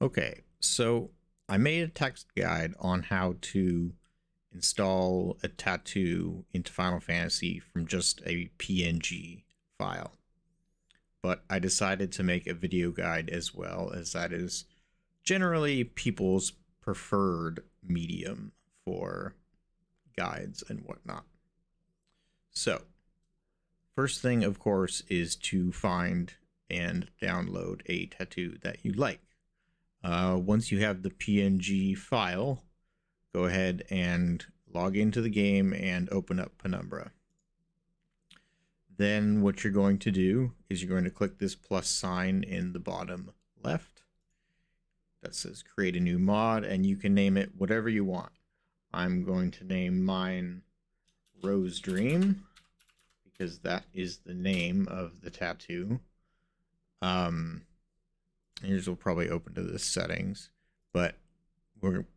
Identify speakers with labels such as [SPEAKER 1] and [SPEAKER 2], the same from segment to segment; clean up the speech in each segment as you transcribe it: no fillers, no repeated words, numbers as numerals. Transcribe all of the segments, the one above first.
[SPEAKER 1] Okay, so I made a text guide on how to install a tattoo into Final Fantasy from just a PNG file. But I decided to make a video guide as well, as that is generally people's preferred medium for guides and whatnot. So, first thing, of course, is to find and download a tattoo that you like. Once you have the PNG file, go ahead and log into the game and open up Penumbra. Then what you're going to do is you're going to click this plus sign in the bottom left that says create a new mod, and you can name it whatever you want. I'm going to name mine Rose Dream because that is the name of the tattoo. Yours will probably open to the settings, but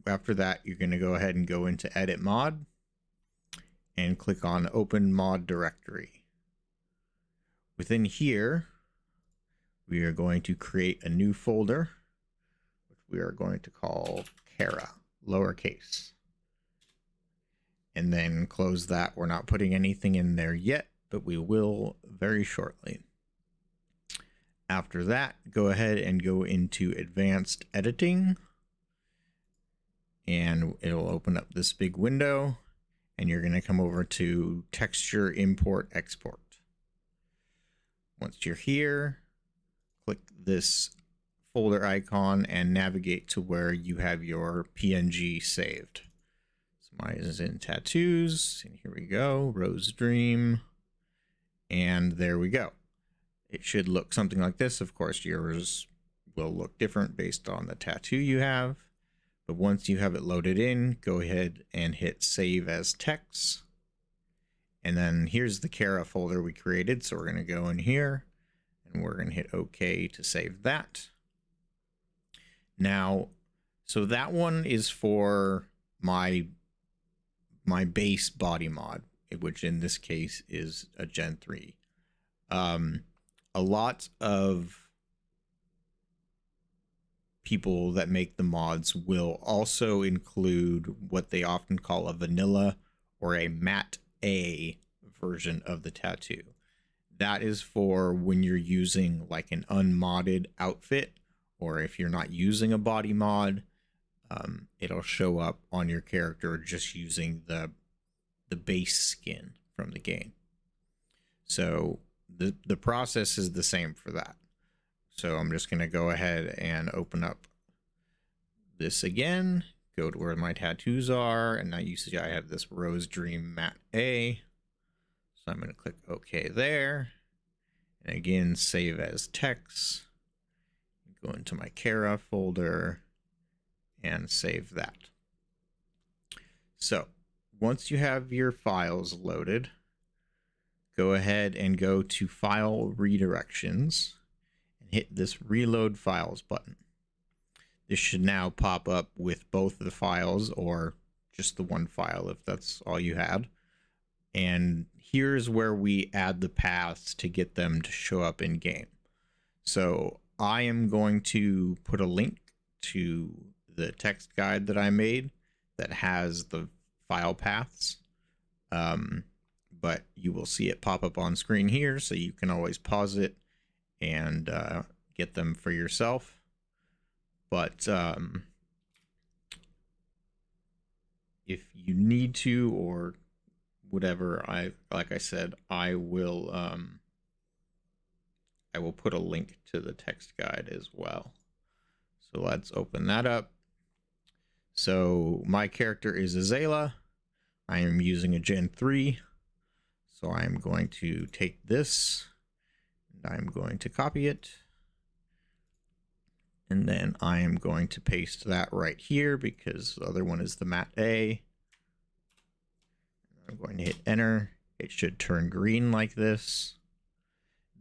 [SPEAKER 1] after that, you're going to go ahead and go into Edit Mod and click on Open Mod Directory. Within here, we are going to create a new folder, which we are going to call Kara, lowercase. And then close that. We're not putting anything in there yet, but we will very shortly. After that, go ahead and go into Advanced Editing, and it'll open up this big window, and you're going to come over to Texture Import Export. Once you're here, click this folder icon and navigate to where you have your PNG saved. So mine is in Tattoos, and here we go, Rose Dream, and there we go. It should look something like this. Of course, yours will look different based on the tattoo you have. But once you have it loaded in, go ahead and hit Save as Text. And then here's the Kara folder we created. So we're going to go in here and we're going to hit OK to save that. Now, so that one is for my base body mod, which in this case is a Gen 3. A lot of people that make the mods will also include what they often call a vanilla or a matte A version of the tattoo. That is for when you're using like an unmodded outfit, or if you're not using a body mod, it'll show up on your character just using the base skin from the game. So the process is the same for that. So I'm just going to go ahead and open up this again, go to where my tattoos are, and now you see I have this Rose Dream Matte A. So I'm going to click OK there. And again, save as text. Go into my Kara folder and save that. So once you have your files loaded, go ahead and go to File Redirections and hit this Reload Files button. This should now pop up with both the files or just the one file if that's all you had. And here's where we add the paths to get them to show up in game. So I am going to put a link to the text guide that I made that has the file paths. But you will see it pop up on screen here, so you can always pause it and get them for yourself. But if you need to or whatever, like I said, I will put a link to the text guide as well. So let's open that up. So my character is Azela. I am using a Gen 3. So I'm going to take this and I'm going to copy it. And then I am going to paste that right here because the other one is the matte A. I'm going to hit enter. It should turn green like this.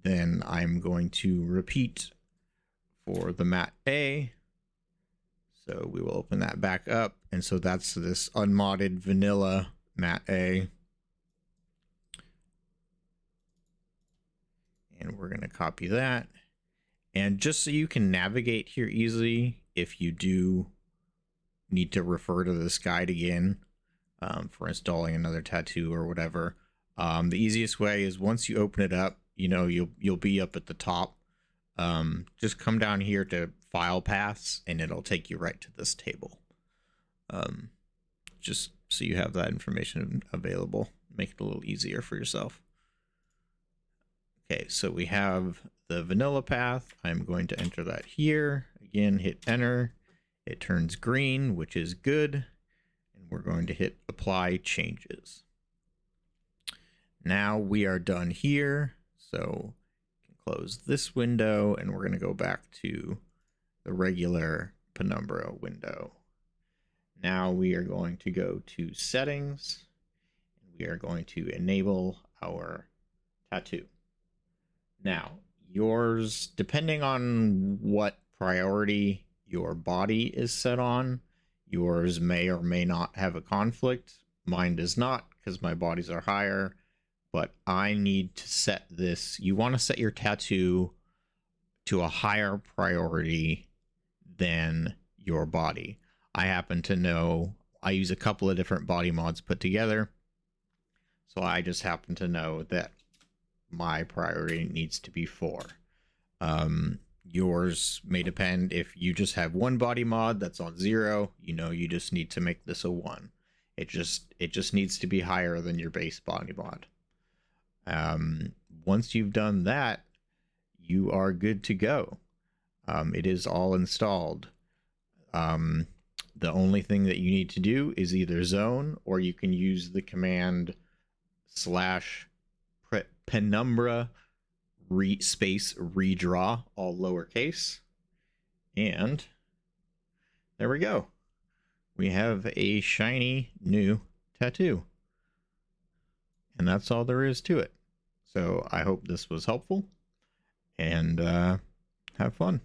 [SPEAKER 1] Then I'm going to repeat for the matte A. So we will open that back up. And so that's this unmodded vanilla matte A. And we're going to copy that. And just so you can navigate here easily, if you do need to refer to this guide again for installing another tattoo or whatever, the easiest way is once you open it up, you know, you'll be up at the top. Just come down here to file paths and it'll take you right to this table. Just so you have that information available, make it a little easier for yourself. Okay, so we have the vanilla path. I'm going to enter that here. Again, hit enter. It turns green, which is good. And we're going to hit apply changes. Now we are done here. So we can close this window and we're going to go back to the regular Penumbra window. Now we are going to go to settings. We are going to enable our tattoo. Now, yours, depending on what priority your body is set on, yours may or may not have a conflict. Mine does not, because my bodies are higher, but I need to set this. You want to set your tattoo to a higher priority than your body. I happen to know, I use a couple of different body mods put together, so I just happen to know that my priority needs to be 4. Yours may depend. If you just have one body mod that's on 0, you know, you just need to make this a 1. It just needs to be higher than your base body mod. Once you've done that, you are good to go. It is all installed. The only thing that you need to do is either zone, or you can use the command / Penumbra space redraw, all lowercase. And there we go. We have a shiny new tattoo. And that's all there is to it. So I hope this was helpful, and have fun.